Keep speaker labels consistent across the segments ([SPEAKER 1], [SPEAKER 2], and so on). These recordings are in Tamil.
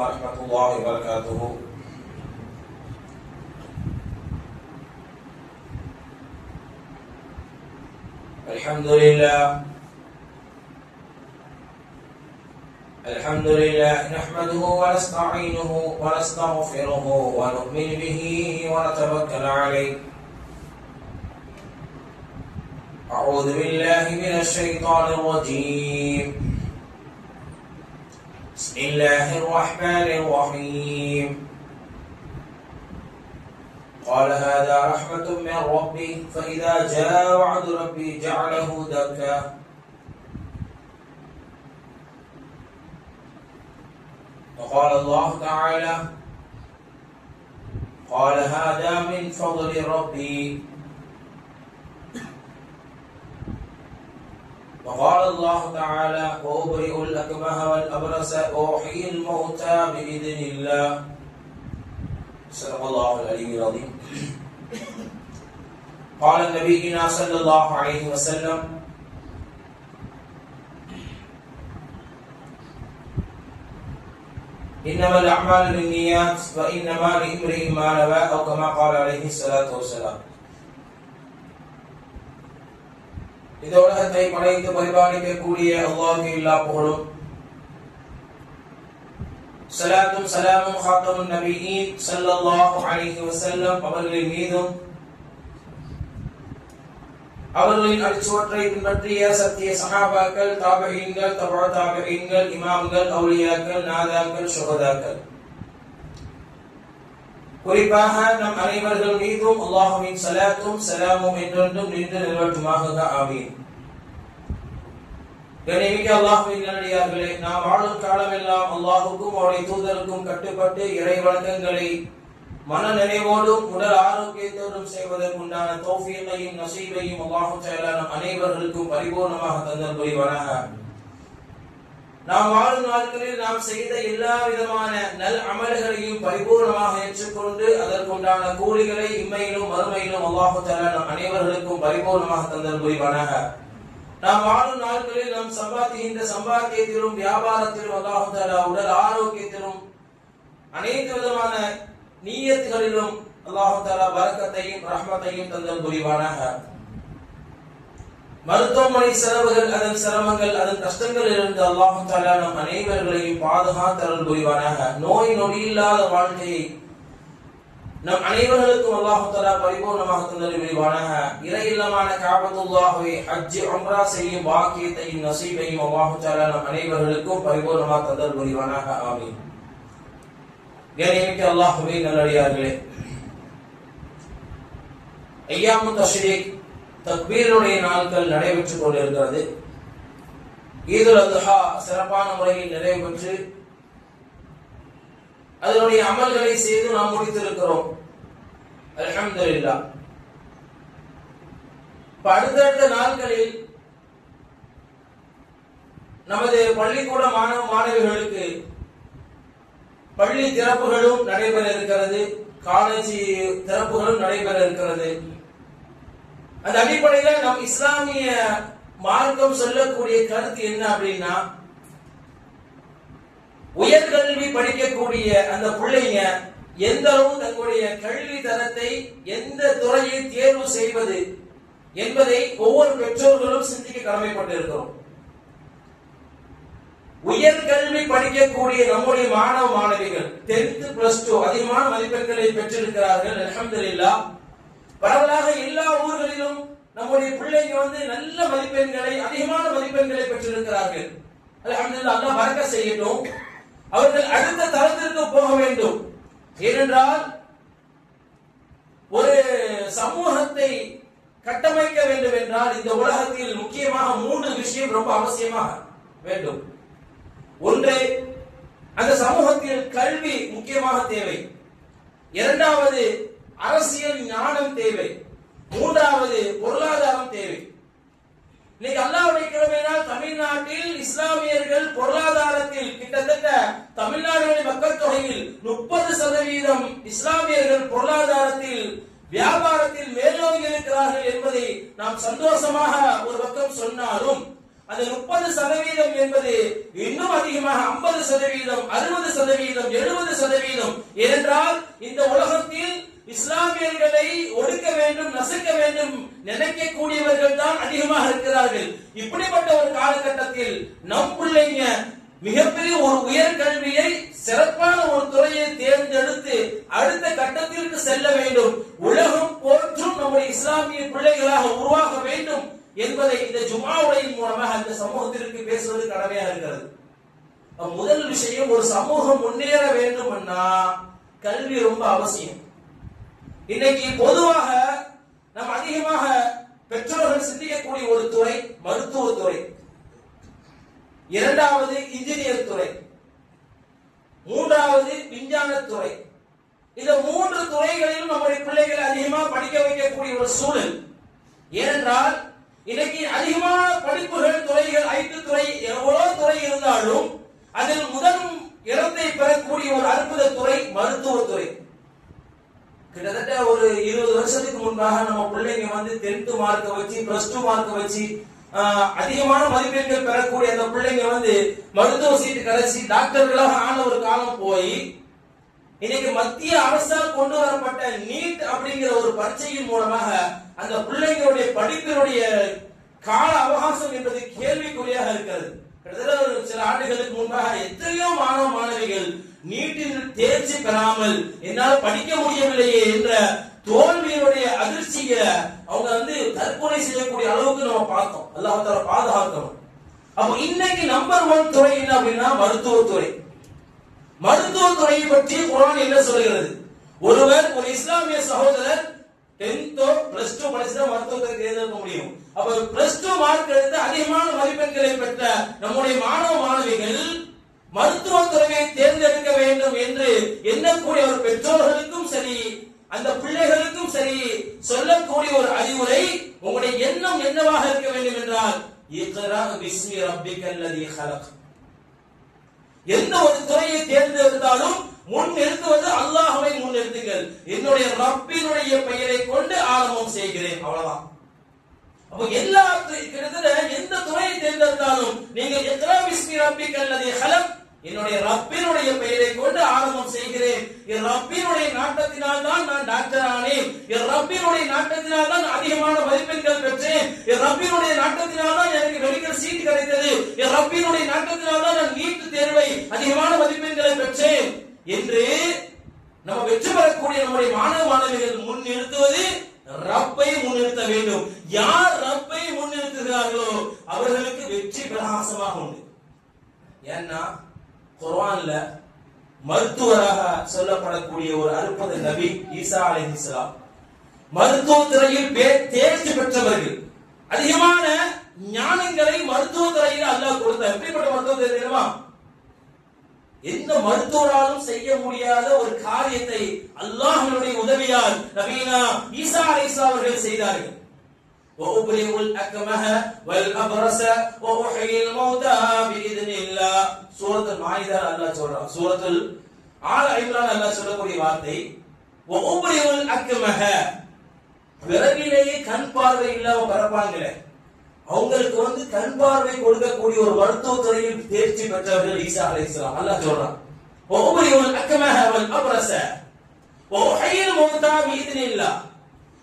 [SPEAKER 1] ورحمة الله وبركاته. الحمد لله نحمده ونستعينه ونستغفره ونؤمن به ونتوكل عليه. أعوذ بالله من الشيطان الرجيم. بسم الله الرحمن الرحيم. قال هذا رحمة من ربي فإذا جاء وعد ربي جعله دكا. وقال الله تعالى قال هذا من فضل ربي. وقال الله تعالى وأبرئ الأكمه والأبرص وأحيي الموتى بإذن الله. صدق الله العلي العظيم. قال نبينا صلى الله عليه وسلم إنما الأعمال بالنيات وإنما لامرئ ما نوى أو كما قال عليه الصلاة والسلام. இந்த உலகத்தை படைத்து பரிபாலிக்கக்கூடிய அல்லாஹ்வுக்கு எல்லா புகழும், ஸலாத்தும் ஸலாமும் ஹாத்தமுன் நபியீன் ஸல்லல்லாஹு அலைஹி வஸல்லம் அவர்களின் மீதும் அவர்களின் அடிச்சுவற்றை பின்பற்றிய சத்திய சஹாபாக்கள், தாபிஈன்கள், தபஅ தாபிஈன்கள், இமாம்கள், அவுலியாக்கள், நாதாக்கள், ஷுஹதாக்கள், குறிப்பாக நம் அனைவர்கள் மீதும் அல்லாஹ்வின் ஸலாத்தும் ஸலாமும் என்றென்றும் நின்று நிலவட்டுமாக. ஆமீன். கண்ணியமிக்க அல்லாஹ்வின் நல்லடியார்களே, நாம் வாழும் காலமெல்லாம் அல்லாஹ்வுக்கும் அவருடைய தூதருக்கும் கட்டுப்பட்டு இறை வணக்கங்களை மன நிறைவோடும் உடல் ஆரோக்கியத்தோடும் செய்வதற்குண்டான தௌஃபீகையும் நஸீபையும் அல்லாஹ் தஆலா நம் அனைவர்களுக்கும் பரிபூர்ணமாக தந்தல் புரிவானாக. நாம் வாழும் நாட்களில் நாம் செய்த எல்லா விதமான நல் அமல்களையும் பரிபூர்ணமாக ஏற்றுக்கொண்டு அதற்குண்டான கூலிகளை இம்மையிலும் மறுமையிலும் அல்லாஹ் தஆலா நம் அனைவர்களுக்கும் பரிபூர்ணமாக தந்தல் புரிவானாக. நாம் வாழும் நாட்களில் நாம் சம்பாதிக்கின்ற சம்பாத்தியத்திலும் வியாபாரத்திலும் அல்லாஹ் தஆலா உடல் ஆரோக்கியத்திலும் அனைத்து விதமான நியத்துகளிலும் அல்லாஹ் தஆலா பரக்கத்தையும் ரஹ்மத்தையும் தந்தல் புரிவானாக. மருத்துவமனை செலவுகள், அதன் சிரமங்கள், அதன் கஷ்டங்களில் இருந்து அல்லாஹ் தஆலா நம் அனைவர்களையும் பாதுகாத்தருள் புரிவானாக. நோய் நொடி இல்லாத வாழ்க்கையை நம் அனைவர்களுக்கும் அல்லாஹ் தஆலா பரிபூர்ணமாக தந்தல் புரிவானாக. இறை இல்லமான கஅபத்துல்லாஹ்வை ஹஜ் உம்ரா செய்யும் பாக்கியத்தையும் நஸீபையும் அல்லாஹ் தஆலா நம் அனைவர்களுக்கும் பரிபூர்ணமாக தந்தல் புரிவானாக. ஆமீன். கண்ணியமிக்க அல்லாஹ்வின் நல்லடியார்களே, ஐயாமு தஷ்ரீக் தக்பீருடைய நாட்கள் நடைபெற்றுக் கொண்டிருக்கிறது. ஈதுல் அத்ஹா சிறப்பான முறையில் நிறைவு பெற்று அதனுடைய அமல்களை செய்து நாம் முடித்திருக்கிறோம். அல்ஹம்துலில்லாஹ். அடுத்தடுத்த நாட்களில் நமது பள்ளிக்கூட மாணவ மாணவிகளுக்கு பள்ளி திறப்புகளும் நடைபெற இருக்கிறது, காலேஜ் திறப்புகளும் நடைபெற இருக்கிறது. அந்த அடிப்படையில் நம் இஸ்லாமிய மார்க்கம் சொல்லக்கூடிய கருத்து என்ன அப்படின்னா, உயர்கல்வி படிக்கக்கூடிய அந்த பிள்ளைங்க எந்த அளவு தங்களுடைய கல்வி தரத்தை எந்த துறையில் தேர்வு செய்வது என்பதை ஒவ்வொரு பெற்றோர்களும் சிந்திக்க கடமைப்பட்டிருக்கிறோம். உயர்கல்வி படிக்கக்கூடிய நம்முடைய மாணவ மாணவிகள் 10th +2 அதிகமான மதிப்பெண்களை பெற்றிருக்கிறார்கள். அல்ஹம்துலில்லாஹ். பரவலாக எல்லா ஊர்களிலும் நம்முடைய பிள்ளைங்க நல்ல மதிப்பெண்களை, அதிகமான மதிப்பெண்களை பெற்றிருக்கிறார்கள். அல்ஹம்துலில்லாஹ். அல்லாஹ் பரக்கத் செய்யட்டும். அவர்கள் அடுத்த தரத்திற்கு போக வேண்டும். ஏனென்றால் ஒரு சமூகத்தை கட்டமைக்க வேண்டும் என்றால் இந்த உலகத்தில் முக்கியமாக 3 விஷயம் ரொம்ப அவசியமாக வேண்டும். ஒன்று, அந்த சமூகத்தில் கல்வி முக்கியமாக தேவை. இரண்டாவது, அரசியல் ஞானம் தேவை. மூன்றாவது, பொருளாதாரம் தேவை. இன்னைக்கு அல்லாஹ்வுடைய கிருபையினால் தமிழ்நாட்டில் இஸ்லாமியர்கள் பொருளாதாரத்தில் கிட்டத்தட்ட தமிழ்நாடுகளின் மக்கள் தொகையில் 30% இஸ்லாமியர்கள் பொருளாதாரத்தில் வியாபாரத்தில் மேலோங்கி இருக்கிறார்கள் என்பதை நாம் சந்தோஷமாக ஒரு பக்கம் சொன்னாலும், அந்த 30% என்பது இன்னும் அதிகமாக 50%, 60%, 70%. ஏனென்றால் இந்த உலகத்தில் இஸ்லாமியர்களை ஒடுக்க வேண்டும், நசுக்க வேண்டும் நினைக்கக்கூடியவர்கள் தான் அதிகமாக இருக்கிறார்கள். இப்படிப்பட்ட ஒரு காலகட்டத்தில் நம் பிள்ளைங்க மிகப்பெரிய ஒரு உயர்கல்வியை சிறப்பான ஒரு துறையை தேர்ந்தெடுத்து அடுத்த கட்டத்திற்கு செல்ல வேண்டும், உலகம் போற்றும் நம்முடைய இஸ்லாமிய பிள்ளைகளாக உருவாக வேண்டும் என்பதை இந்த ஜும்ஆவுடையின் மூலமாக அந்த சமூகத்திற்கு பேசுவது கடமையாக இருக்கிறது. முதல் விஷயம், ஒரு சமூகம் முன்னேற வேண்டும்னா கல்வி ரொம்ப அவசியம். இன்னைக்கு பொதுவாக நாம் அதிகமாக பெற்றோர்கள் சிந்திக்கக்கூடிய ஒரு துறை மருத்துவத்துறை, இரண்டாவது இன்ஜினியர் துறை, மூன்றாவது விஞ்ஞானத்துறை. இந்த 3 துறைகளிலும் நம்முடைய பிள்ளைகளை அதிகமாக படிக்க வைக்கக்கூடிய ஒரு சூழல். ஏனென்றால் இன்னைக்கு அதிகமான படிப்புகள் துறைகள், ஐடி துறை, எவ்வளவு துறை இருந்தாலும் அதில் முதல் இடத்தை பெறக்கூடிய ஒரு அற்புத துறை மருத்துவத்துறை. கிட்டத்தட்ட ஒரு 20 வருஷத்துக்கு முன்பாக நம்ம பிள்ளைங்க 10th மார்க் வச்சு, +2 மார்க் வச்சு அதிகமான மதிப்பெண்கள் பெறக்கூடிய அந்த பிள்ளைங்க மருத்துவ சீட்டு கிடைச்சி டாக்டர்களாக ஆன ஒரு காலம் போய் இன்னைக்கு மத்திய அரசால் கொண்டு வரப்பட்ட நீட் அப்படிங்கிற ஒரு பரீட்சையின் மூலமாக அந்த பிள்ளைங்களுடைய படிப்பினுடைய கால அவகாசம் என்பது கேள்விக்குறியாக இருக்கிறது. கிட்டத்தட்ட சில ஆண்டுகளுக்கு முன்பாக எத்தனையோ மாணவ மாணவிகள் நீட்டில் தேர்ச்சி பெறாமல் என்னால் படிக்க முடியவில்லையே என்ற தோல்வியுடைய அதிர்ச்சிய அவங்க தற்கொலை செய்யக்கூடிய அளவுக்கு நம்ம பார்த்தோம். அல்லாஹ் தஆலா பாதுகாக்கணும். அப்ப இன்னைக்கு நம்பர் 1 துறை என்ன அப்படின்னா மருத்துவத்துறை. மருத்துவத்துறையை பற்றி குர்ஆன் என்ன சொல்கிறது? ஒருவர், ஒரு இஸ்லாமிய சகோதரர் 10th +2 படிச்சா மருத்துவத்தை தேர்ந்தெடுக்க முடியும். அப்ப +2 மார்க் எடுத்து அதிகமான மதிப்பெண்களை பெற்ற நம்முடைய மாணவ மாணவிகள் மருத்துவத்துறையை தேர்ந்தெடுக்க வேண்டும் என்று எண்ணக்கூடிய ஒரு பெற்றோர்களுக்கும் சரி, அந்த பிள்ளைகளுக்கும் சரி சொல்லக்கூடிய ஒரு அறிவுரை, உங்களுடைய எண்ணம் என்னவாக இருக்க வேண்டும் என்றால் இக்ரா பிஸ்மி ரப்பிக்கல்லதி ஹலக். எந்த ஒரு துறையை தேர்ந்தெடுத்தாலும் முன் நிறுத்துவது அல்லாஹ்வை முன் நிறுத்துங்கள். என்னுடைய ரப்பினுடைய பெயரை கொண்டு ஆரம்பம் செய்கிறேன், அவ்வளவுதான். அப்ப எல்லா கிட்டத்தட்ட எந்த துறையை தேர்ந்தெடுத்தாலும் நீங்கள் இக்ரா பிஸ்மி ரப்பிக்கல்லதி ஹலக், என்னுடைய ரப்பினுடைய பெயரை கொண்டு ஆரம்பம் செய்கிறேன். என் ரப்பினுடைய நாட்டத்தினால் தான் நான் டாக்டர் ஆனேன். என் ரப்பினுடைய நாட்டத்தினால் தான் அதிகமான மதிப்பெண்கள் பெற்றேன். என் ரப்பினுடைய நாட்டத்தினால் தான் எனக்கு மெடிக்கல் சீட் கிடைத்தது. என் ரப்பினுடைய நாட்டத்தினால் தான் நான் நீட் தேர்வை அதிகமான மதிப்பெண்களை பெற்றேன் என்று நம்ம வெற்றி பெறக்கூடிய நம்முடைய மாணவ மாணவிகள் முன் நிறுத்துவது ரப்பை முன்னிறுத்த வேண்டும். யார் ரப்பை முன்னிறுத்துகிறார்களோ அவர்களுக்கு வெற்றி பிரகாசமாக உண்டு. ஏன்னா குர்ஆன்ல மருத்துவராக சொல்லப்படக்கூடிய ஒரு அற்புத நபி ஈசா அலைஹிஸ்ஸலாம் மருத்துவத்துறையில் தேர்ச்சி பெற்றவர்கள். அதிகமான ஞானங்களை மருத்துவத்துறையில் அல்லாஹ் கொடுத்தார். எப்படிப்பட்ட மருத்துவத்தை தெரியுமா? எந்த மருத்துவராலும் செய்ய முடியாத ஒரு காரியத்தை அல்லாஹ்வுடைய உதவியால் நபினா ஈசா அலைஹிஸ்ஸலாம் அவர்கள் செய்தார்கள். وأبرئ الأكمه والأبرص وأحيي الموتى بإذن الله. சூரத்துல் மாயிதா அல்லாஹ் சொல்றான். சூரத்துல் ஆல இம்ரான் அல்லாஹ் சொல்லக்கூடிய வார்த்தை وأبرئ الأكمه, பிறவிலேயே கண் பார்வை இல்லாம பிறப்பாங்களே அவங்களுக்கு கண் பார்வை கொடுக்கக்கூடிய ஒரு மருத்துவத்துறையில் தேர்ச்சி பெற்றவர்கள் ஈசா அலைஹிஸ்ஸலாம். அல்லாஹ் சொல்றான் وأبرئ الأكمه والأبرص وأحيي الموتى بإذن الله.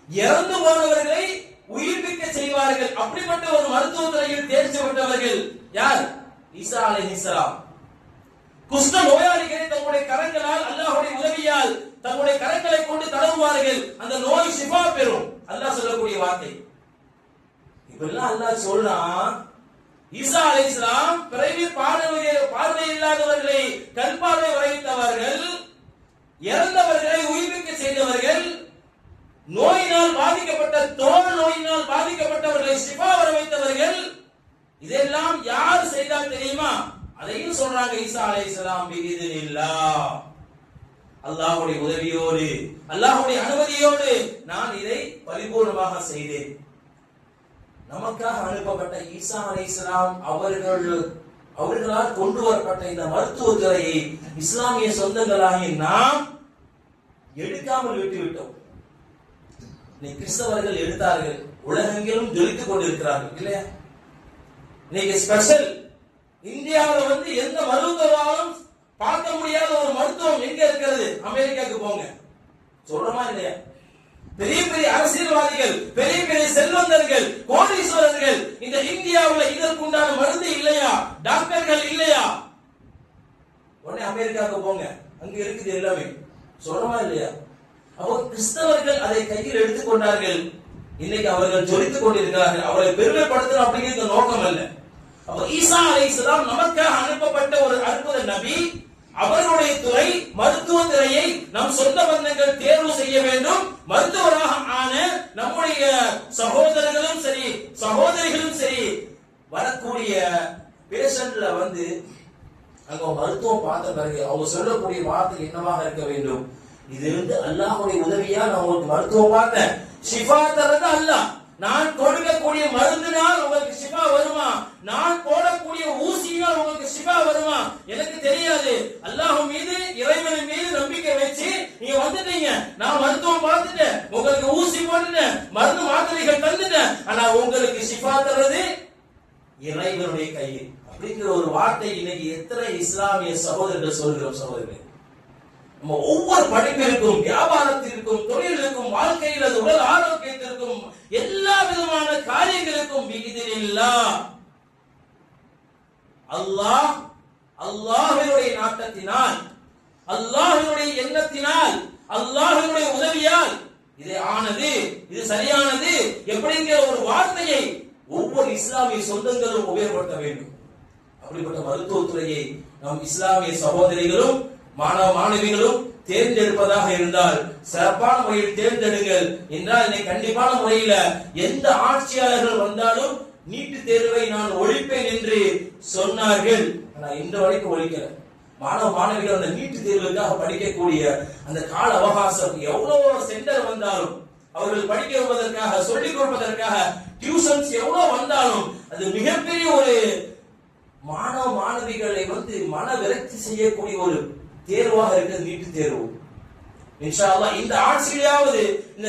[SPEAKER 1] இறந்து போனவர்களை உயிர்ப்பிக்க செய்வார்கள். அப்படிப்பட்ட ஒரு மருத்துவத்துறையில் தேர்ச்சி பெற்றவர்கள் யார்? ஈசா அலைஹிஸ்ஸலாம். குஷ்ட நோயாளிகளை தங்களுடைய கரங்களால் அல்லாஹ்வுடைய உதவியால் தங்களுடைய கரங்களை கொண்டு தடவுவார்கள், அந்த நோய் ஷிஃபா பெறும். அல்லாஹ் சொல்லக்கூடிய வார்த்தை. இப்பெல்லாம் அல்லாஹ் சொல்றான், ஈசா அலைஹிஸ்ஸலாம் பிறவி பார்வை இல்லாதவர்களை கண் பார்வை வரைத்தவர்கள், இறந்தவர்களை உயிர்ப்பிக்க செய்தவர்கள், நோயினால் பாதிக்கப்பட்ட தோல் நோயினால் பாதிக்கப்பட்டவர்களை ஷிஃபா வர வைத்தவர்கள். இதெல்லாம் யார் செய்தால் தெரியுமா? அதையும் சொல்றாங்க ஈசா அலைஹிஸ்ஸலாம் பிஇذنில்லாஹ், அல்லாஹ்வுடைய உதவியோடு அல்லாஹ்வுடைய அனுமதியோடு நான் இதை பரிபூர்ணமாக செய்தேன். நமக்காக அனுப்பப்பட்ட ஈசா அலைஹிஸ்ஸலாம் அவர்களால் கொண்டு வரப்பட்ட இந்த மருத்துவத்துறையை இஸ்லாமிய சொந்தங்களாகி நாம் எடுக்காமல் விட்டுவிட்டோம். கிறிஸ்தவர்கள் எடுத்தார்கள், உலகெங்கிலும் ஜொலித்துக் கொண்டிருக்கிறார்கள் இல்லையா? இன்னைக்கு ஸ்பெஷல் இந்தியாவில் வந்து எந்த மருத்துவராலும் பார்க்க முடியாத ஒரு மருத்துவம் எங்க இருக்கிறது? அமெரிக்காவுக்கு போங்க. சொல்றமா இல்லையா? பெரிய பெரிய அரசியல்வாதிகள், பெரிய பெரிய செல்வந்தர்கள், கோடீஸ்வரர்கள் இந்த இந்தியாவில் இதற்குண்டான மருந்து இல்லையா? டாக்டர்கள் இல்லையா? உடனே அமெரிக்காவுக்கு போங்க, அங்க இருக்குது எல்லாமே. சொல்றமா இல்லையா? அப்போ கிறிஸ்தவர்கள் அதை கையில் எடுத்துக்கொண்டார்கள். இன்னைக்கு அவர்கள் ஜொலித்துக் கொண்டிருக்கிறார்கள். அவர்களை பெருமைப்படுத்தணும் அப்படிங்கிற நோக்கம் அல்ல. அப்ப ஈசா அலைஹிஸ்ஸலாம் நமக்காக அனுப்பப்பட்ட ஒரு அற்புத நபி. அவருடைய துறை மருத்துவ துறையை நம் சொந்த பந்தங்கள் தேர்வு செய்ய வேண்டும். மருத்துவராக ஆன நம்முடைய சகோதரர்களும் சரி சகோதரிகளும் சரி வரக்கூடிய பேஷண்ட்ல வந்து அங்க மருத்துவம் பார்த்த பிறகு அவங்க சொல்லக்கூடிய வார்த்தை என்னவாக இருக்க வேண்டும்? இது வந்து அல்லாஹ்வுடைய உதவியா நான் உங்களுக்கு மருத்துவம் பார்த்தேன், ஷிஃபா தரது அல்லாஹ். நான் கொடுக்கக்கூடிய மருந்தினால் உங்களுக்கு ஷிஃபா வருமா, நான் போடக்கூடிய ஊசியினால் உங்களுக்கு ஷிஃபா வருமா எனக்கு தெரியாது. அல்லாஹ் மீது இறைவன் மீது நம்பிக்கை வச்சு நீங்க வந்துட்டீங்க, நான் மருத்துவம் பார்த்துட்டேன், உங்களுக்கு ஊசி போட்டுட்டேன், மருந்து மாத்திரைகள் தந்துட்டேன், ஆனா உங்களுக்கு ஷிஃபா தரது இறைவனுடைய கையில் அப்படிங்கிற ஒரு வார்த்தை இன்னைக்கு எத்தனை இஸ்லாமிய சகோதரர்கள் சொல்கிறோம். சகோதரர்கள், நம்ம ஒவ்வொரு படிப்பிற்கும், வியாபாரத்திற்கும், தொழிலுக்கும், வாழ்க்கையில் அது உடல் ஆரோக்கியத்திற்கும், எல்லா விதமான காரியங்களுக்கும் பிஇذنில்லாஹ் அல்லாஹ் அல்லாஹ்வுடைய நாட்டத்தினால், அல்லாஹ்வுடைய எண்ணத்தினால், அல்லாஹ்வுடைய உதவியால் இது ஆனது, இது சரியானது எப்படிங்கிற ஒரு வார்த்தையை ஒவ்வொரு இஸ்லாமிய சொந்தங்களும் உபயோகப்படுத்த வேண்டும். அப்படிப்பட்ட மருத்துவத்துறையை நம் இஸ்லாமிய சகோதரிகளும் மாணவ மாணவிகளும் தேர்ந்தெடுப்பதாக இருந்தால் சிறப்பான முறையில் தேர்ந்தெடுங்கள் என்றால் இன்னைக்கு கண்டிப்பான முறையில் எந்த ஆட்சியாளர்கள் வந்தாலும் நீட்டு தேர்வை நான் ஒழிப்பேன் என்று சொன்னார்கள். ஆனா இந்த வரைக்கும் ஒழிக்கல. மாணவ மாணவிகள் அந்த நீட்டு தேர்வுக்காக படிக்கக்கூடிய அந்த கால அவகாசம் எவ்வளவு சென்டர் வந்தாலும் அவர்கள் படிக்க வைப்பதற்காக சொல்லிக் கொடுப்பதற்காக டியூஷன்ஸ் எவ்வளவு வந்தாலும் அது மிகப்பெரிய ஒரு மாணவ மாணவிகளை வந்து மன விரக்தி செய்யக்கூடிய ஒரு தேர்வாக இருக்கிறது நீட்டு தேர்வு. இன்ஷா அல்லாஹ் இந்த ஆட்சியிலாவது இந்த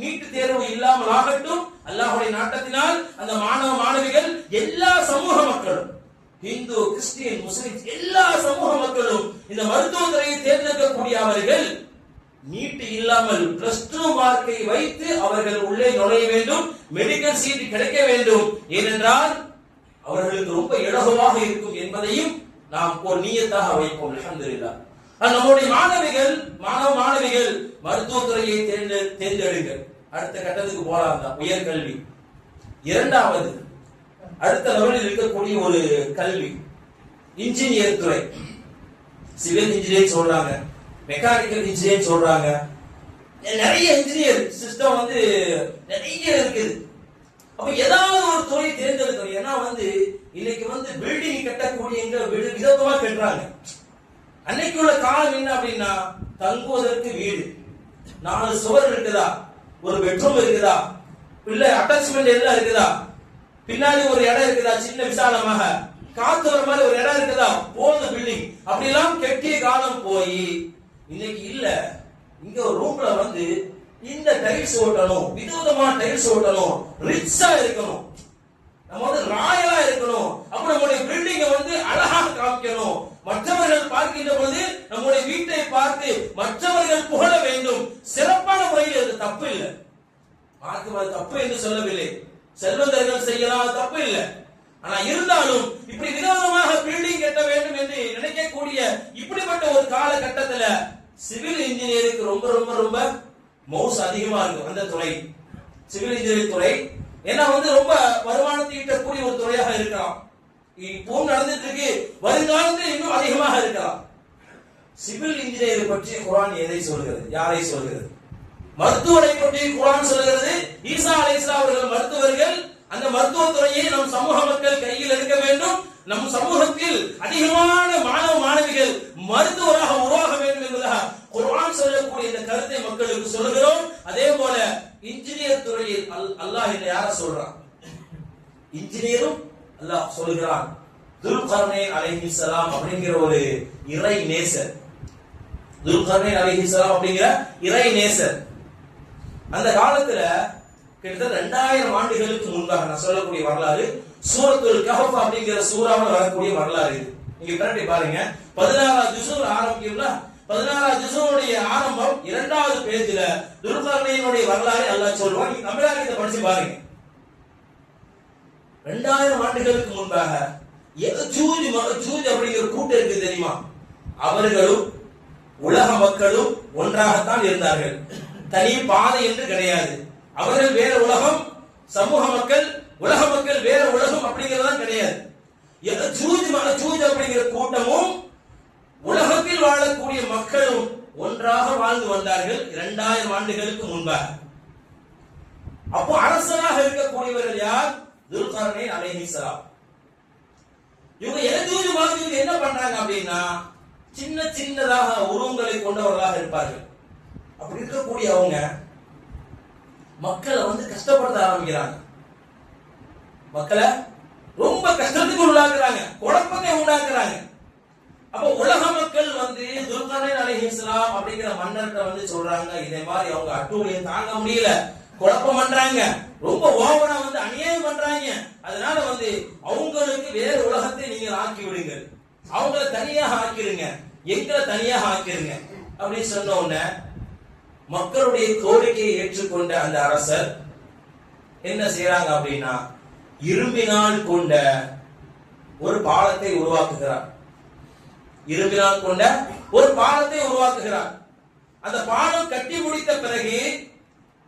[SPEAKER 1] நீட்டு தேர்வு இல்லாமல் ஆகட்டும். அல்லாஹ்வுடைய நாட்டத்தினால் அந்த மாணவ மாணவிகள் எல்லா சமூக மக்களும், இந்து, கிறிஸ்டியன், முஸ்லிம் எல்லா சமூக மக்களும் இந்த மருத்துவத்துறையை தேர்ந்தெடுக்கக்கூடிய அவர்கள் நீட்டு இல்லாமல் +2 மார்க்கை வைத்து அவர்கள் உள்ளே நுழைய வேண்டும். மெடிக்கல் சீட் கிடைக்க வேண்டும். ஏனென்றால் அவர்களுக்கு ரொம்ப இலகுவாக இருக்கும் என்பதையும் நாம் ஒரு நியத்தாக வைப்போம். அல்ஹம்துலில்லாஹ். நம்முடைய மாணவிகள், மாணவ மாணவிகள் மருத்துவத்துறையை தேர்ந்தெடுங்கள். அடுத்த கட்டத்துக்கு போலாம் தான் உயர்கல்வி. இரண்டாவது அடுத்த லெவலில் இருக்கக்கூடிய ஒரு கல்வி இன்ஜினியர் துறை. சிவில் இன்ஜினியரிங் சொல்றாங்க, மெக்கானிக்கல் இன்ஜினியரிங் சொல்றாங்க. நிறைய இன்ஜினியர் சிஸ்டம் வந்து நிறைய இருக்குது. அப்ப ஏதாவது ஒரு துறை தேர்ந்தெடுக்கணும். ஏன்னா வந்து இன்னைக்கு வந்து பில்டிங் கட்டக்கூடிய விதமா கட்டுறாங்க. அன்னைக்கு உள்ள காலம் என்ன அப்படின்னா தங்குவதற்கு வீடு, 4 சுவர் இருக்குதா, ஒரு பெட்ரூம் இருக்குதா, இல்ல அட்டாச்மெண்ட் எல்லாம் இருக்குதா, பின்னாடி ஒரு இடம் இருக்குதா சின்ன விசாலமாக, காத்து வர மாதிரி ஒரு இடம் இருக்குதா, போது பில்டிங் அப்படிலாம் கெட்டிய காலம் போய் இன்னைக்கு இல்ல. இங்க ஒரு ரூம்ல வந்து இந்த டைல்ஸ் ஓட்டணும், விதவிதமான டைல்ஸ் ஓட்டணும், ரிச்சா இருக்கணும், நம்ம வந்து ராயலா இருக்கணும், அப்ப நம்முடைய பில்டிங்கை வந்து அழகாக காமிக்கணும். மற்றவர்கள் பார்க்கின்ற பொழுது நம்முடைய வீட்டை பார்த்து மற்றவர்கள் புகழ வேண்டும். சிறப்பான முறையில் அது தப்பு இல்லை, மார்க்கம் தப்பு என்று சொல்லவில்லை. செல்வந்தர்கள் செய்யலாம், தப்பு இல்லை. ஆனா இருந்தாலும் இப்படி விதவிதமாக பில்டிங் கட்ட வேண்டும் என்று நினைக்கக்கூடிய இப்படிப்பட்ட ஒரு காலகட்டத்துல சிவில் இன்ஜினியருக்கு ரொம்ப ரொம்ப ரொம்ப மவுஸ் அதிகமா இருக்கும். அந்த துறை சிவில் இன்ஜினியரிங் துறை ஏன்னா வந்து ரொம்ப வருமானத்தை ஈட்டக்கூடிய ஒரு துறையாக இருக்கலாம். இப்போ நடந்துட்டு இருக்கு, வருங்காலத்தில் இன்னும் அதிகமாக இருக்கலாம். சிவில் இன்ஜினியரை பற்றி குர்ஆன் எதை சொல்கிறது, யாரை சொல்கிறது? மருத்துவரை பற்றி குர்ஆன் சொல்கிறது. ஈசா அலைஹிஸ்ஸலாம் அவர்கள் மருத்துவர்கள். அந்த மருத்துவத்துறையை நம் சமூக மக்கள் கையில் எடுக்க வேண்டும். நம் சமூகத்தில் அதிகமான மாணவ மாணவிகள் மருத்துவராக உருவாக வேண்டும் என்பதாக குர்ஆன் சொல்லக்கூடிய இந்த கருத்தை மக்களுக்கு சொல்கிறோம். அதே போல இன்ஜினியர் துறையில் அல்லாஹ் என்ன யார சொல்றான்? இன்ஜினியரும் அல்லாஹ் சொல்கிறான். துல்கர்னைன் அலைஹிஸ்ஸலாம் அப்படிங்கிற ஒரு இறை நேசர். துல்கர்னைன் அலைஹிஸ்ஸலாம் அப்படிங்கிற இறை நேசர் அந்த காலத்துல கிட்டத்தட்ட 2000 ஆண்டுகளுக்கு முன்பாக நான் சொல்லக்கூடிய வரலாறு, சூரத்துல் கஹஃப் அப்படிங்கிற சூறாவில் வரக்கூடிய வரலாறு இது. நீங்க பிரட்டி பாருங்க, 16வது ஜுஸுல ஆரம்பிக்கும்ல, 16வது ஜுஸுடைய ஆரம்பம் 2வது பேஜ்ல துல்கர்னைனுடைய வரலாறு அல்லாஹ் சொல்றான். நீங்க தமிழாக இதை படிச்சு பாருங்க. 2000 ஆண்டுகளுக்கு முன்பாக யஜூஜ் மஜூஜ் அப்படிங்கிற கூட்டம் இருக்கு தெரியுமா? அவர்களும் உலக மக்களும் ஒன்றாகத்தான் இருந்தார்கள். தனி பாதை என்று கிடையாது. அவர்கள் வேற உலகம், சமூக மக்கள், உலக மக்கள் வேற உலகம் அப்படிங்கறதுதான் கிடையாது. யஜூஜ் மஜூஜ் அப்படிங்கிற கூட்டமும் உலகத்தில் வாழக்கூடிய மக்களும் ஒன்றாக வாழ்ந்து வந்தார்கள் 2000 ஆண்டுகளுக்கு முன்பாக. அப்போ அரசனாக இருக்கக்கூடியவர்கள் யார்? துல்கர்னைன் அலைஹிஸ்ஸலாம். இவங்க யஜூஜ் மஜூஜ் என்ன பண்றாங்க அப்படின்னா, சின்ன சின்னதாக உருவங்களை கொண்டவர்களாக இருப்பார்கள். அப்படி இருக்கக்கூடிய அவங்க மக்களை கஷ்டப்படுத்த ஆரம்பிக்கிறாங்க. மக்களை ரொம்ப கஷ்டத்துக்கு உள்ளாக்குறாங்க, குழப்பத்தை உண்டாக்குறாங்க. அப்ப உலக மக்கள் துல்கர்னைன் அலைஹிஸ்ஸலாம் அப்படிங்கிற மன்னர்கிட்ட சொல்றாங்க, இதே மாதிரி அவங்க அட்டூழியம் தாங்க முடியல, குழப்பம் பண்றாங்க, ரொம்ப ஓவரா அநியாயம் பண்றாங்க. அதனால அவங்களுக்கு வேற உலகத்தை நீங்கள் ஆக்கி விடுங்க, அவங்கள தனியாக ஆக்கிருங்க, எங்களை தனியாக ஆக்கிருங்க அப்படின்னு சொன்ன உடனே மக்களுடைய கோரிக்கையை ஏற்றுக்கொண்ட அந்த அரசர் என்ன செய்யறாங்க அப்படின்னா, இரும்பினால் கொண்ட ஒரு பாலத்தை உருவாக்குகிறார். இரும்பினால் கொண்ட ஒரு பாலத்தை உருவாக்குகிறார். அந்த பாலம் கட்டி முடித்த பிறகு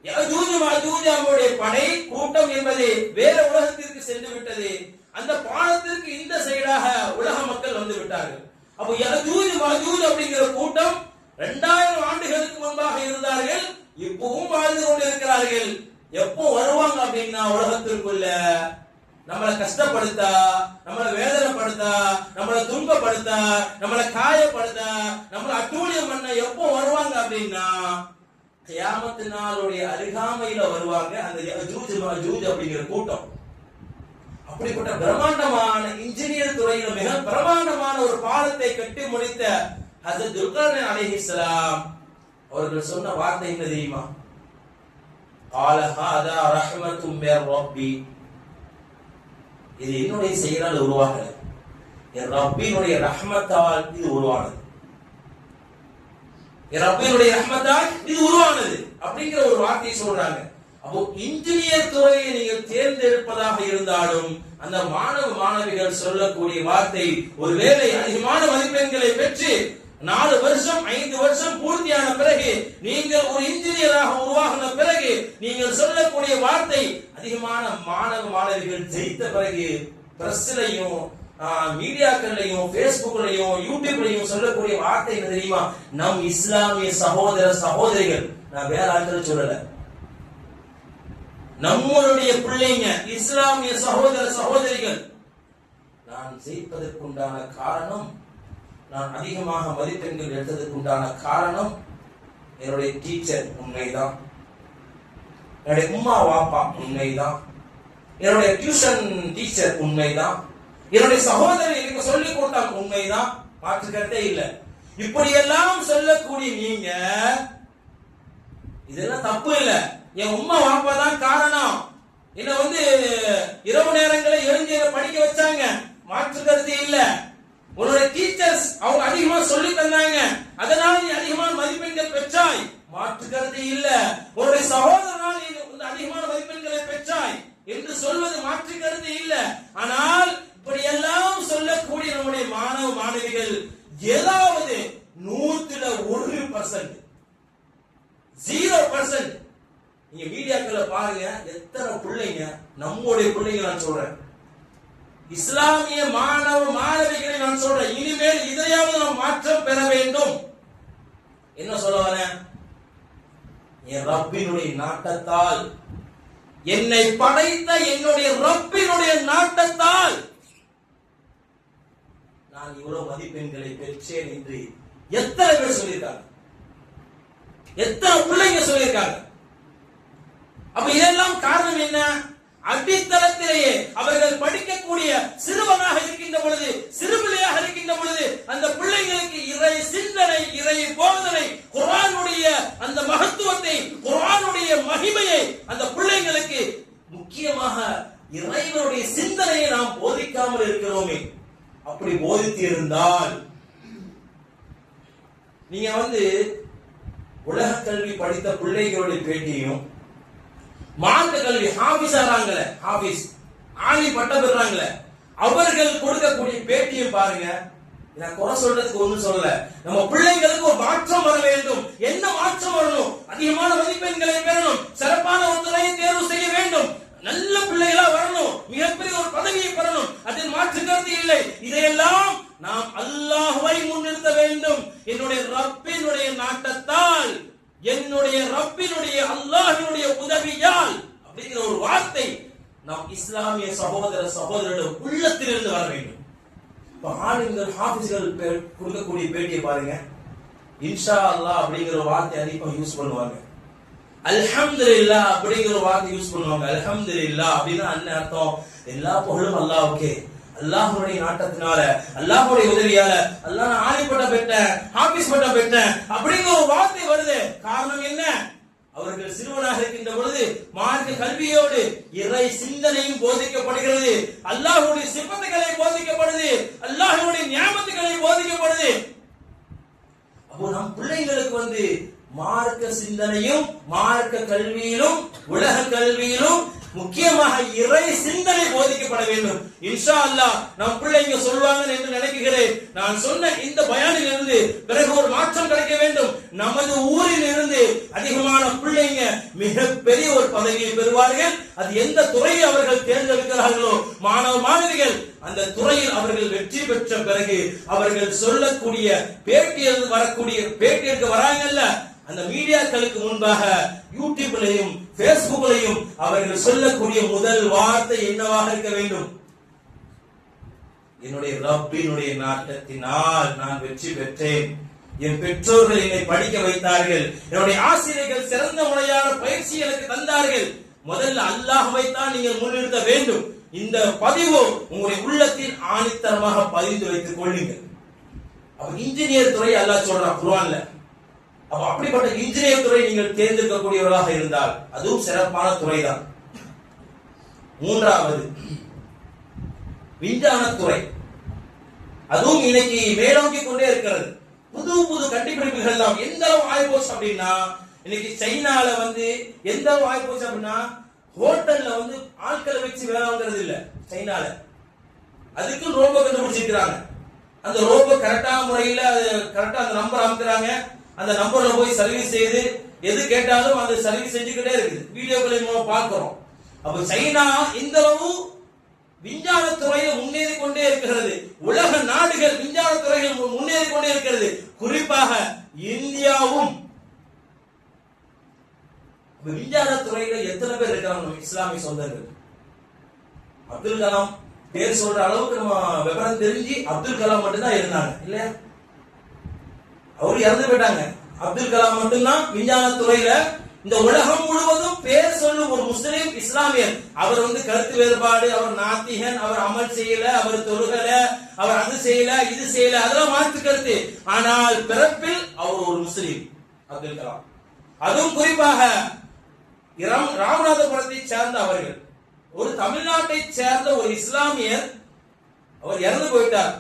[SPEAKER 1] யஜூஜ் மஜூஜ் அவருடைய படை கூட்டம் என்பது வேற உலகத்திற்கு சென்று விட்டது. அந்த பாலத்திற்கு இந்த சைடாக உலக மக்கள் வந்து விட்டார்கள். அப்ப யஜூஜ் மஜூஜ் அப்படிங்கிற கூட்டம் 2000 ஆண்டுகளுக்கு முன்பாக இருந்தார்கள், இப்பவும் வாழ்ந்து கொண்டிருக்கிறார்கள். எப்போ வருவாங்க அப்படின்னா, உலகத்திற்குள்ள நம்மளை கஷ்டப்படுத்தா, நம்மளை வேதனைப்படுத்தா, நம்மளை துன்பப்படுத்தா, நம்மளை காயப்படுத்தா, நம்மளை அட்டூழியம் பண்ண எப்போ வருவாங்க அப்படின்னா, கியாமத் நாளுடைய அருகாமையில வருவாங்க அந்த யஜூஜ் மஜூஜ் அப்படிங்கிற கூட்டம். அப்படிப்பட்ட பிரம்மாண்டமான இன்ஜினியர் துறையில மிக பிரம்மாண்டமான ஒரு பாலத்தை கட்டி முடித்த ஹஜ்ரத் துல்கர்னைன் அலைஹிஸ்ஸலாம் அவர்கள் சொன்ன வார்த்தை என்ன தெரியுமா? قال هذا رحمة من ربي. இது என்னுடைய செயலால் உருவாகல, என் ரப்பினுடைய ரஹ்மத்தால் இது உருவானது, என் ரப்பினுடைய ரஹ்மத்தால் இது உருவானது அப்படிங்கிற ஒரு வார்த்தையை சொல்றாங்க. அப்போ இன்ஜினியர் துறையை நீங்கள் தேர்ந்தெடுப்பதாக இருந்தாலும் அந்த மாணவ மாணவிகள் சொல்லக்கூடிய வார்த்தை, ஒருவேளை அதிகமான மதிப்பெண்களை பெற்று 4 வருஷம் 5 வருஷம் பூர்த்தியான பிறகு நீங்கள் ஒரு இன்ஜினியராக உருவாகின பிறகு நீங்கள் சொல்லக்கூடிய வார்த்தை, அதிகமான மாணவ மாணவிகள் ஜெயித்த பிறகு பிரஸ்லையும் மீடியாக்கள்லையும் பேஸ்புக்லையும் யூடியூப்லையும் சொல்லக்கூடிய வார்த்தை என்ன தெரியுமா? நம் இஸ்லாமிய சகோதர சகோதரிகள், நான் வேற ஆட்கள் சொல்லல, நம்மளுடைய பிள்ளைங்க இஸ்லாமிய சகோதர சகோதரிகள், நான் ஜெயிப்பதற்குண்டான காரணம், நான் அதிகமாக மதிப்பெண்கள் எடுத்ததற்குண்டான காரணம் என்னுடைய டீச்சர் உண்மைதான், என்னுடைய உம்மா வாப்பா உண்மைதான், என்னுடைய டியூஷன் டீச்சர் உண்மைதான், என்னுடைய சகோதரர் எனக்கு சொல்லிக் கொடுத்தாங்க உண்மைதான், மாற்றுக்கிறதே இல்லை. இப்படியெல்லாம் சொல்லக்கூடிய நீங்க இதெல்லாம் தப்பு இல்லை, என் உம்மா வாப்பா தான் காரணம், என்ன இரவு நேரங்களை எழுந்து படிக்க வச்சாங்க, மாற்றுக்கிறது இல்ல, உன்னுடைய டீச்சர்ஸ் அவங்க அதிகமா சொல்லி தந்தாங்க, அதனால நீ அதிகமான மதிப்பெண்கள் பெற்றாய், மாற்றுக்கிறது இல்ல, உன்னுடைய சகோதரனால் நீ அதிகமான மதிப்பெண்களை பெற்றாய் என்று சொல்வது மாற்றுக்கிறது இல்ல. ஆனால் இப்படி எல்லாம் சொல்லக்கூடிய நம்முடைய மாணவ மாணவிகள் ஏதாவது 100% 0%, நீங்க மீடியாக்களை பாருங்க, எத்தனை பிள்ளைங்க, நம்முடைய பிள்ளைங்க நான் சொல்றேன், இஸ்லாமிய மாணவ மாணவிகளை நான் சொல்றேன், இனிமேல் இதையாவது நாம் மாற்றம் பெற வேண்டும். என்ன சொல்ல வரேன்? என் ரப்பினுடைய நாட்டத்தால், என்னை படைத்த என்னுடைய ரப்பினுடைய நாட்டத்தால் நான் இவ்வளவு மதிப்பெண்களை பெற்றேன் என்று எத்தனை பேர் சொல்லியிருக்காங்க, எத்தனை பிள்ளைங்க சொல்லியிருக்காங்க. அப்ப இதெல்லாம் காரணம் என்ன? அடித்தளத்திலேயே அவர்கள் படிக்கக்கூடிய சிறுவனாக இருக்கின்ற பொழுது, சிறுபிள்ளையாக இருக்கின்ற பொழுது அந்த பிள்ளைங்களுக்கு இறை சிந்தனை, இறை போதனை, குர்ஆனுடைய அந்த மகத்துவத்தை, குர்ஆனுடைய மகிமையை அந்த பிள்ளைங்களுக்கு முக்கியமாக இறைவனுடைய சிந்தனையை உலக கல்வி படித்த பிள்ளைகளுடைய பேட்டியும் மார்க்க கல்வி ஹாபிஸ் ஆறாங்களே, ஹாபிஸ் ஆலி பட்டம் பெறாங்களே, அவர்கள் கொடுக்கக்கூடிய பேட்டியும் பாருங்க. நான் குறை சொல்றதுக்கு ஒண்ணும் சொல்லல. நம்ம பிள்ளைங்களுக்கு ஒரு மாற்றம் வர வேண்டும். என்ன மாற்றம் வரணும்? அதிகமான மதிப்பெண்களை பெறணும், சிறப்பான ஒரு துறையை தேர்வு செய்ய வேண்டும், நல்ல பிள்ளைகளா வரணும், மிகப்பெரிய ஒரு பதவியை பெறணும், அதில் மாற்று கருத்து இல்லை. இதையெல்லாம் நாம் அல்லாஹ்வை முன்னிறுத்த வேண்டும். என்னுடைய ரப்பினுடைய நாட்டத்தால், என்னுடைய ரப்பினுடைய அல்லாஹ்வினுடைய உதவியால் அப்படிங்கிற ஒரு வார்த்தை நாம் இஸ்லாமிய சகோதர சகோதரர்கள் உள்ளத்திலிருந்து வர வேண்டும். ஆளுங்கள் ஹாஃபிஸ்கள் கொடுக்கக்கூடிய பேட்டியை பாருங்க. இன்ஷா அல்லாஹ் அப்படிங்கிற வார்த்தை அதிகம் யூஸ் பண்ணுவாங்க. அல்ஹம்துலில்லாஹ் அப்படிங்கிற வார்த்தை யூஸ் பண்ணுவாங்க. அல்ஹம்துலில்லாஹ் அப்படின்னா என்ன அர்த்தம்? எல்லா புகழும் அல்லாஹ்வுக்கே, அல்லாஹ்வுடைய நாட்டத்தினால, அல்லாஹ்வுடைய உதவியால அல்லாஹ் நான் ஆலி பட்டம் பெற்றேன், ஹாஃபிஸ் பட்டம் பெற்றேன் அப்படிங்கிற ஒரு வார்த்தை வருது. காரணம் என்ன? அவர்கள் சிறுவனாக இருக்கின்ற பொழுது மார்க்க கல்வியோடு இறை சிந்தனையும் போதிக்கப்படுகிறது, அல்லாஹ்வுடைய சிபத்துகளை போதிக்கப்படுது, அல்லாஹ்வுடைய நியாமத்துகளை போதிக்கப்படுது. அப்போ நம் பிள்ளைங்களுக்கு மார்க்க சிந்தனையும் மார்க்க கல்வியிலும் உலக கல்வியிலும் முக்கியமாக இறை சிந்தனை போதிக்கப்பட வேண்டும். இன்ஷா அல்லாஹ் நம் பிள்ளைங்க சொல்வாங்க என்று நினைக்கிறேன். நான் சொன்ன இந்த பயானில் இருந்து பிறகு ஒரு மாற்றம் கிடைக்க வேண்டும். நமது ஊரில் இருந்து அதிகமான பிள்ளைங்க மிகப்பெரிய ஒரு பதவியை பெறுவார்கள். அது எந்த துறையை அவர்கள் தேர்ந்தெடுக்கிறார்களோ, மாணவ மாணவிகள் அந்த துறையில் அவர்கள் வெற்றி பெற்ற பிறகு அவர்கள் சொல்லக்கூடிய பேட்டியில் வரக்கூடிய பேட்டிற்கு வராங்கல்ல, அந்த மீடியாக்களுக்கு முன்பாக யூடியூப்லையும் பேஸ்புக்லையும் அவர்கள் சொல்லக்கூடிய முதல் வார்த்தை என்னவாக இருக்க வேண்டும்? என்னுடைய ரப்பினுடைய நாட்டத்தினால் நான் வெற்றி பெற்றேன், என் பெற்றோர்கள் என்னை படிக்க வைத்தார்கள், என்னுடைய ஆசிரியர்கள் சிறந்த முறையான பயிற்சி எனக்கு தந்தார்கள். முதல்ல அல்லாஹ்வை தான் நீங்கள் முன்னிறுத்த வேண்டும். இந்த பதிவு உங்களுடைய உள்ளத்தில் ஆணித்தரமாக பதிந்து வைத்துக் கொள்ளுங்கள். அப்ப இன்ஜினியர் துறை அல்லாஹ் சொல்றான் குர்ஆன்ல. அப்ப அப்படிப்பட்ட இன்ஜினியர் துறை நீங்கள் தேர்ந்தெடுக்கக்கூடியவர்களாக இருந்தால் அதுவும் சிறப்பான துறைதான். மூன்றாவது விஞ்ஞான துறை, அதுவும் இன்னைக்கு மேலோங்கி கொண்டே இருக்கிறது. புது புது கண்டுபிடிப்புகள் எல்லாம் எந்த அளவு ஆயிப்போச்சு அப்படின்னா, இன்னைக்கு சைனால எந்த அளவு ஆயிப்போச்சு அப்படின்னா, ஹோட்டல்ல ஆட்களை வச்சு வேலை வாங்குறது இல்ல சைனால, அதுக்கு ரோபோ கண்டுபிடிச்சிருக்கிறாங்க. அந்த ரோபோ கரெக்டான முறையில கரெக்டா அந்த நம்பர் அமைக்கிறாங்க, அந்த நம்பர்ல போய் சர்வீஸ் செய்து எது கேட்டாலும் அந்த சர்வீஸ் செஞ்சுக்கிட்டே இருக்குது. வீடியோக்களை மூலம் பார்க்கிறோம். அப்ப சைனா இந்த அளவு விஞ்ஞான துறையில் முன்னேறி கொண்டே இருக்கிறது. உலக நாடுகள் விஞ்ஞான துறையில் முன்னேறி கொண்டே இருக்கிறது. குறிப்பாக இந்தியாவும். விஞ்ஞான துறையில எத்தனை பேர் இருக்காங்க இஸ்லாமிய சொந்தங்கள்? அப்துல் கலாம் பேர் சொல்ற அளவுக்கு நம்ம விவரம் தெரிஞ்சு அப்துல் கலாம் மட்டும்தான் இருந்தாங்க இல்லையா? அவரு இறந்து போயிட்டாங்க. அப்துல் கலாம் மட்டும்தான் விஞ்ஞான துறையில இந்த உலகம் முழுவதும் பேர் சொல்லும் ஒரு முஸ்லிம் இஸ்லாமியர். அவர் கருத்து வேறுபாடு, அவர் நாத்திகன், அவர் அமல் செய்யல, அவர் தொழுகல, அவர் அது செய்யல இது செய்யல, அதெல்லாம் மாற்று கருத்து. ஆனால் பிறப்பில் அவர் ஒரு முஸ்லிம் அப்துல் கலாம். அதுவும் குறிப்பாக ராமநாதபுரத்தை சேர்ந்த அவர்கள், ஒரு தமிழ்நாட்டை சேர்ந்த ஒரு இஸ்லாமியர், அவர் இறந்து போயிட்டார்.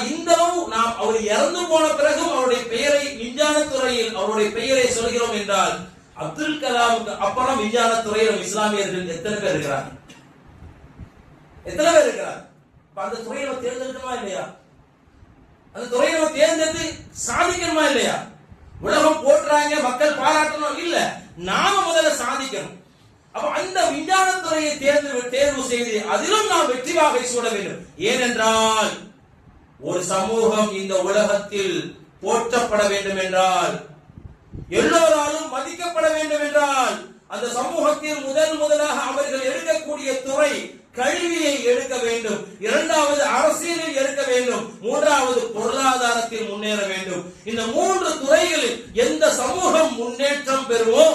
[SPEAKER 1] இந்த அளவு நாம் அவர் இறந்து போன பிறகும் அவருடைய பெயரை விஞ்ஞான துறையில் அவருடைய பெயரை சொல்கிறோம் என்றால், அப்துல் கலாமுக்கு அப்புறம் விஞ்ஞான துறையில் இஸ்லாமியர்கள் எத்தனை பேர் இருக்கிறாங்க? எத்தனை பேர் இருக்கிறார்? அந்த துறையை நம்ம தேர்ந்தெடுக்கணுமா இல்லையா? அந்த துறையை நம்ம தேர்ந்தெடுத்து சாதிக்கணுமா இல்லையா? உலகம் போட்டுறாங்க, மக்கள் பாராட்டணும் இல்ல, நாம முதல்ல சாதிக்கணும். அப்ப அந்த விஞ்ஞான துறையை தேர்வு செய்து அதிலும் நாம் வெற்றி வாகை சூட வேண்டும். ஏனென்றால் ஒரு சமூகம் இந்த உலகத்தில் போற்றப்பட வேண்டும் என்றால், எல்லோராலும் மதிக்கப்பட வேண்டும் என்றால், அந்த சமூகத்தில் முதலாக அவர்கள் எடுக்கக்கூடிய துறை கல்வியை எடுக்க வேண்டும், இரண்டாவது அரசியலில் எடுக்க வேண்டும், மூன்றாவது பொருளாதாரத்தில் முன்னேற வேண்டும். இந்த மூன்று துறைகளில் எந்த சமூகம் முன்னேற்றம் பெறுமோ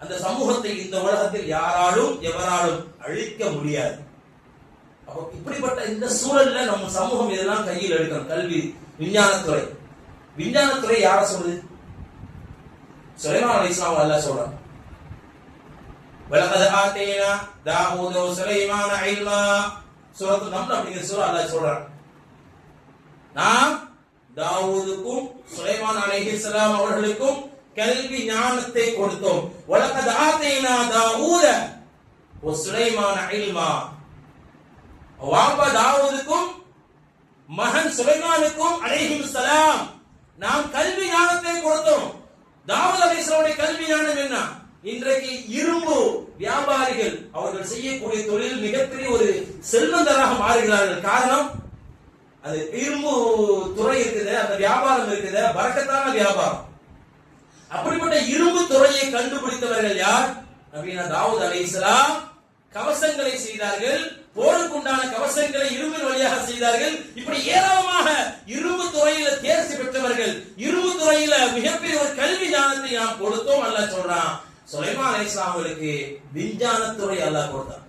[SPEAKER 1] அந்த சமூகத்தை இந்த உலகத்தில் யாராலும் எவராலும் அழிக்க முடியாது. இப்படிப்பட்ட இந்த சூழல்ல நம்ம சமூகம் இதெல்லாம் கையில் எடுக்கணும். கல்வி, விஞ்ஞானத்துறை. விஞ்ஞானத்துறை யார சொல்லுது? சுலைமான் அலைஹிஸ்ஸலாம் அல்லாஹ் சொல்றான், வலகத் ஆதீனா தாவூத வ சுலைமான இல்மா. சூரத்து நம்ல் அப்படிங்கிற சூரா அல்லாஹ் சொல்றான், நாம் தாவூதுக்கும் சுலைமான் அலைஹிஸ்ஸலாம் அவர்களுக்கும் கல்வி ஞானத்தை கொடுத்தோம். வலகத் ஆதைனா தாவூத வ சுலைமான இல்மா. வாப்பா தாவூதுக்கும் மகன் சுலைமானுக்கும் அலைஹிஸ்ஸலாம் நாம் கல்வி ஞானத்தை கொடுத்தோம். தாவூத் அலைஹிஸ்ஸலாமுடைய கல்வி ஞானம் என்ன? இன்றைக்கு இரும்பு வியாபாரிகள் அவர்கள் செய்யக்கூடிய தொழில் மிகப்பெரிய ஒரு செல்வந்தராக மாறுகிறார்கள். காரணம், அது இரும்பு துறை இருக்குது, அந்த வியாபாரம் இருக்குது, பரக்கத்தான வியாபாரம். அப்படிப்பட்ட இரும்பு துறையை கண்டுபிடித்தவர்கள் யார்? நபீனா தாவூத் அலைஹிஸ்ஸலாம் கவசங்களை செய்தார்கள், போருக்குண்டான கவசங்களை இரும்பின் வழியாக செய்தார்கள். இப்படி ஏராளமாக இரும்பு துறையில தேர்ச்சி பெற்றவர்கள், இரும்பு துறையில மிகப்பெரிய ஒரு கல்வி ஞானத்தை நாம் கொடுத்தோம். அல்லாஹ் சொல்றான், சுலைமான் அலைஹிஸ்ஸலாம் அவர்களுக்கு விஞ்ஞானத்துறை அல்லாஹ் கொடுத்தான்.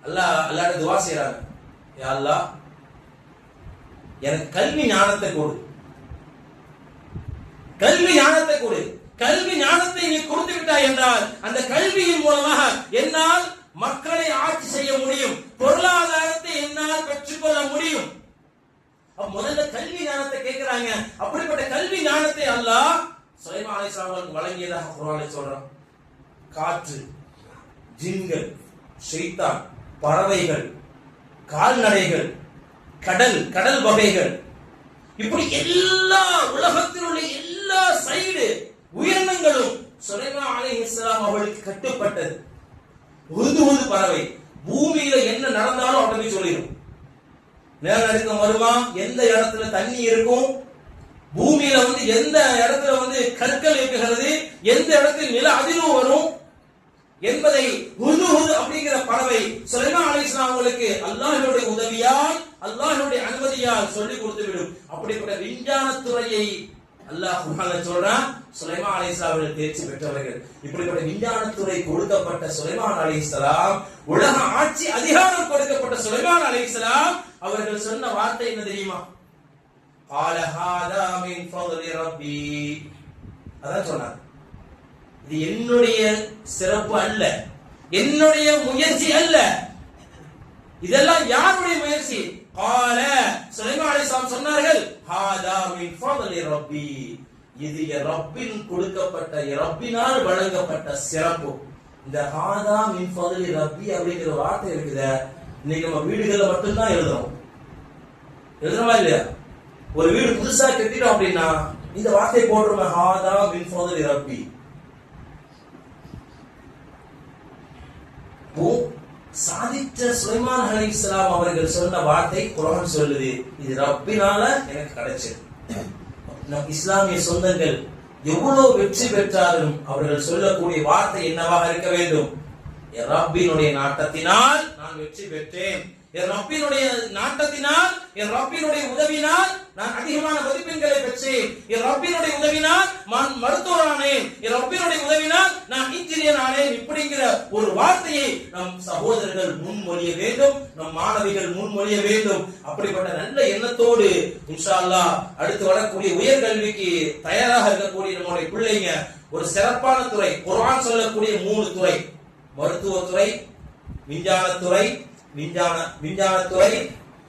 [SPEAKER 1] அல்லாஹ் துஆ செய்றாங்க, யா அல்லாஹ் எனக்கு கல்வி ஞானத்தை கொடு, கல்வி ஞானத்தை கொடு. கல்வி ஞானத்தை நீ கொடுத்து விட்டாய் என்றால் அந்த கல்வியின் மூலமாக என்னால் மக்களை ஆட்சி செய்ய முடியும், பொருளாதாரத்தை என்னால் பெற்றுக்கொள்ள முடியும். முதல்ல கல்வி ஞானத்தை கேட்கிறாங்க. அப்படிப்பட்ட கல்வி ஞானத்தை அல்லாஹ் சுலைமான் அலைஹிஸ்ஸலாம் வழங்கியதாக குர்ஆன்ல சொல்றான். காற்று, ஜின்கள், ஷைத்தான், பறவைகள், கால்நடைகள், கடல் வகைகள், இப்படி எல்லா உலகத்தில் உள்ள எல்லா சைடு உயிரினங்களும் சுலைமான் அலைஹிஸ்ஸலாம் அவர்களுக்கு கட்டுப்பட்டது. உது பறவை பூமியில என்ன நடந்தாலும் அப்படி சொல்லிடும். நிலநடுக்கம் வருமா, எந்த இடத்துல தண்ணி இருக்கும், பூமியில எந்த இடத்துல கற்கள் இருக்குகிறது, எந்த இடத்தில் நில அதிர்வு வரும் என்பதை ஹுது அப்படிங்கிற பறவை சுலைமான் அலைஹிஸ்ஸலாம் அவங்களுக்கு அல்லாஹ்வுடைய உதவியால், அல்லாஹ்வுடைய அனுமதியால் சொல்லி கொடுத்து விடும். அப்படிப்பட்ட விஞ்ஞானத்துறையை அல்லாஹ் குர்ஆன்ல சொல்றான், சுலைமான் அலைஹிஸ்ஸலாம் அவர்கள் தேர்ச்சி பெற்றவர்கள். இப்படிப்பட்ட விஞ்ஞானத்துறை கொடுக்கப்பட்ட சுலைமான் அலைஹிஸ்ஸலாம், உலக ஆட்சி அதிகாரம் கொடுக்கப்பட்ட சுலைமான் அலைஹிஸ்ஸலாம் அவர்கள் சொன்ன வார்த்தை என்ன தெரியுமா? قال هذا من فضل ربي. அதான் சொன்னார், இது என்னுடைய சிறப்பு அல்ல, என்னுடைய முயற்சி அல்ல, இதெல்லாம் யாருடைய முயற்சி? قال சுலைமான் அலைஹிஸ்ஸலாம் சொன்னார்கள், هذا من فضل ربي. இது ரப்பின் கொடுக்கப்பட்ட, ரப்பினால் வழங்கப்பட்ட சிறப்பு. இந்த ஹாதா மின் ஃபضل ரப்பி அப்படிங்கிற வார்த்தை இருக்குதே, இன்னைக்கு நம்ம வீடுகள்ல மட்டும்தான் எழுதுறோமா இல்லையா? ஒரு வீடு புதுசா கட்டிட்டோம் அப்படின்னா இந்த வார்த்தை போடுறோம், ஹாதா மின் ஃபضل ரப்பி. சாதித்த சுலைமான் அலைஹிஸ்ஸலாம் அவர்கள் சொன்ன வார்த்தை குர்ஆன் சொல்லுது, இது ரப்பினால எனக்கு கிடைச்சது. நம் இஸ்லாமிய சொந்தங்கள் எவ்வளவு வெற்றி பெற்றாலும் அவர்கள் சொல்லக்கூடிய வார்த்தை என்னவாக இருக்க வேண்டும்? என் ரப்பினுடைய நாட்டத்தினால் நான் வெற்றி பெற்றேன், என் ரப்பினுடைய நாட்டத்தினால், என் ரப்பினுடைய உதவினால் நான் அதிகமான மதிப்பெண்களை பெற்றேன், என் ரப்பினுடைய உதவினால் நான் மருத்துவரானேன், என் ரப்பினுடைய உதவினால் நான் இன்ஜினியர் ஆனேன். இப்படிங்கிற ஒரு வார்த்தையை நம் சகோதரர்கள் முன்மொழிய வேண்டும், நம் மாணவிகள் முன்மொழிய வேண்டும். அப்படிப்பட்ட நல்ல எண்ணத்தோடு இன்ஷா அல்லாஹ் அடுத்து வரக்கூடிய உயர்கல்விக்கு தயாராக இருக்கக்கூடிய நம்முடைய பிள்ளைங்க ஒரு சிறப்பான துறை, குர்ஆன் சொல்லக்கூடிய 3 துறை, மருத்துவத்துறை, விஞ்ஞானத்துறை,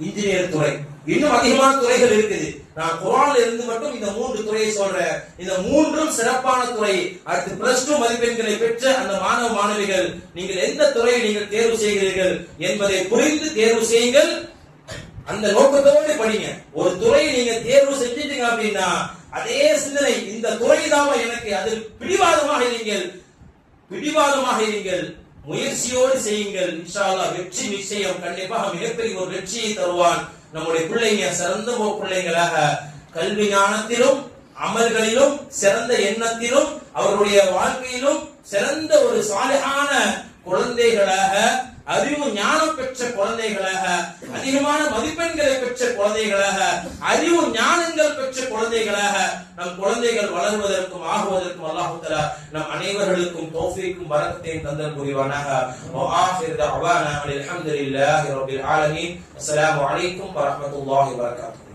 [SPEAKER 1] இன்ஜினியர் துறை, இன்னும் அதிகமான துறைகள் இருக்குது. நான் குர்ஆன்ல இருந்து மட்டும் இந்த 3 துறையை சொல்றேன். இந்த 3ம் சிறப்பான துறை. அடுத்து +2 மதிப்பெண்களை பெற்ற அந்த மாணவ மாணவிகள் நீங்கள் எந்த துறையை நீங்கள் தேர்வு செய்கிறீர்கள் என்பதை புரிந்து தேர்வு செய்யுங்கள். அந்த நோக்கத்தோடு படிங்க. ஒரு துறையை நீங்க தேர்வு செஞ்சிட்டீங்க அப்படின்னா அதே சிந்தனை, இந்த துறை தான் எனக்கு, அதில் பிடிவாதமாக இருங்கள், முயற்சியோடு செய்யுங்கள். இன்ஷா அல்லாஹ் வெற்றி நிச்சயம். கண்டிப்பாக மிகப்பெரிய ஒரு வெற்றியை தருவான். நம்முடைய பிள்ளைங்க சிறந்த பிள்ளைங்களாக கல்வி ஞானத்திலும் அமல்களிலும் சிறந்த எண்ணத்திலும் அவருடைய வாழ்க்கையிலும் சிறந்த ஒரு சாலிஹான குழந்தைகளாக, அறிவு ஞானம் பெற்ற குழந்தைகளாக, அதிகமான மதிப்பெண்களை பெற்ற குழந்தைகளாக, அறிவு ஞானங்கள் பெற்ற குழந்தைகளாக நம் குழந்தைகள் வளர்வதற்கும் ஆகுவதற்கும் அல்லாஹ் தஆலா நம் அனைவர்களுக்கும் தௌஃபீக்கும் பரக்கத்தையும் தந்தல் புரிவானாக. வ ஆகிரு தஅவானா அல்ஹம்துலில்லாஹி ரப்பில் ஆலமீன். அஸ்ஸலாமு அலைக்கும் வரஹ்மத்துல்லாஹி வபரகாத்துஹு.